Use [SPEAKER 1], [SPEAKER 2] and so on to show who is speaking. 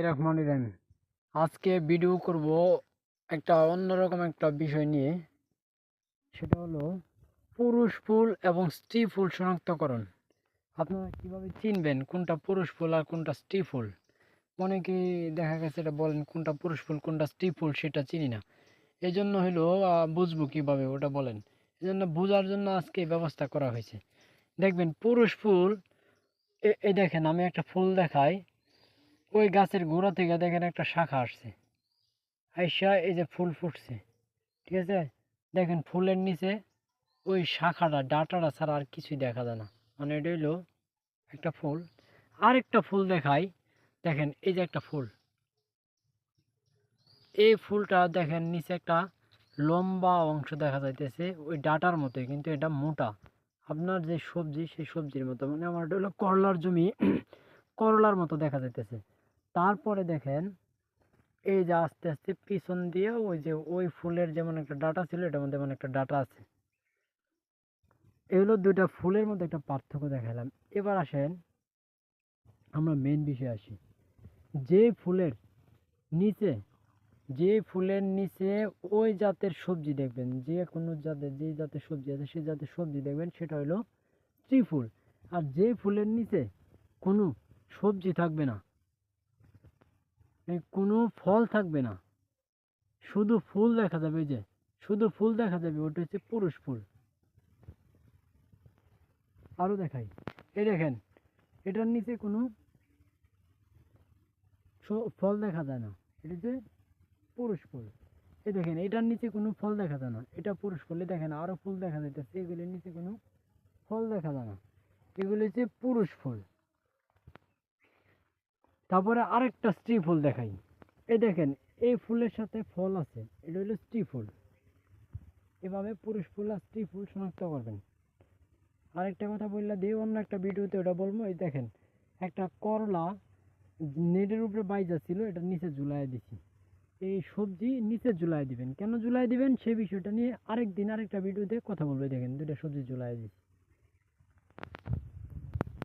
[SPEAKER 1] রহমানির রহিম। আজকে ভিডিও করব একটা অন্যরকম একটা বিষয় নিয়ে। সেটা হলো পুরুষ ফুল এবং স্ত্রী ফুল শনাক্তকরণ। আপনারা কিভাবে চিনবেন কোনটা পুরুষ ফুল আর কোনটা স্ত্রী ফুল? অনেকে দেখা গেছে এটা বলেন কোনটা পুরুষ ফুল কোনটা স্ত্রী ফুল সেটা চিনি না। এই জন্য হলো বুঝবো কিভাবে ওটা বলেন। এই জন্য বোঝার জন্য আজকে এই ব্যবস্থা করা হয়েছে। দেখবেন পুরুষ ফুল, এই দেখেন আমি একটা ফুল দেখাই। ওই গাছের গোড়া থেকে দেখেন একটা শাখা আসছে, আইসা এই যে ফুল ফুটছে। ঠিক আছে, দেখেন ফুলের নিচে ওই শাখাটা ডাঁটাটা ছাড়া আর কিছুই দেখা যায় না। মানে এটা হইলো একটা ফুল। আরেকটা ফুল দেখাই, দেখেন এই যে একটা ফুল, এই ফুলটা দেখেন নিচে একটা লম্বা অংশ দেখা যাইতেছে ওই ডাঁটার মতোই, কিন্তু এটা মোটা। আপনার যে সবজি সেই সবজির মতো, মানে আমার এটা হলো করলার জমি করলার মতো দেখা যাইতেছে। তারপরে দেখেন এই যে আস্তে আস্তে পিছন দিয়ে ওই যে ওই ফুলের যেমন একটা ডাঁটা ছিল এটার মধ্যে মানে একটা ডাঁটা আছে। এগুলো দুইটা ফুলের মধ্যে একটা পার্থক্য দেখালাম। এবার আসেন আমরা মেন বিষয়ে আসি। যে ফুলের নিচে যে ফুলের নিচে ওই জাতের সবজি দেখবেন, যে কোনো জাতের যে জাতের সবজি আছে সেই জাতের সবজি দেখবেন, সেটা হলো স্ত্রী ফুল। আর যে ফুলের নিচে কোনো সবজি থাকবে না, কোনো ফল থাকবে না, শুধু ফুল দেখা যাবে, যে শুধু ফুল দেখা যাবে, ওটা হচ্ছে পুরুষ ফুল। আরো দেখাই, এই দেখেন এটার নিচে কোনো ফল দেখা যায় না, এটা হচ্ছে পুরুষ ফুল। এই দেখেন এটার নিচে কোনো ফল দেখা যায় না, এটা পুরুষ ফুল। এই দেখেন আরো ফুল দেখা যাইতেছে, এগুলির নিচে কোনো ফল দেখা যায় না, এগুলি হচ্ছে পুরুষ ফুল। তারপরে আরেকটা স্ত্রী ফুল দেখাই, এই দেখেন এই ফুলের সাথে ফল আছে, এটা হলো স্ত্রী ফুল। এভাবে পুরুষ ফুল আর স্ত্রী ফুল শনাক্ত করবেন। আরেকটা কথা বললে দিয়ে অন্য একটা ভিডিওতে ওটা বলবো। এই দেখেন একটা করলা নেটের উপরে বাইজা ছিল, এটা নিচে ঝুলাই দিছি। এই সবজি নিচে ঝুলাই দিবেন, কেন ঝুলাই দিবেন সেই বিষয়টা নিয়ে আরেকদিন আরেকটা ভিডিওতে কথা বলবে। দেখেন দুইটা সবজি ঝুলাই দিছি।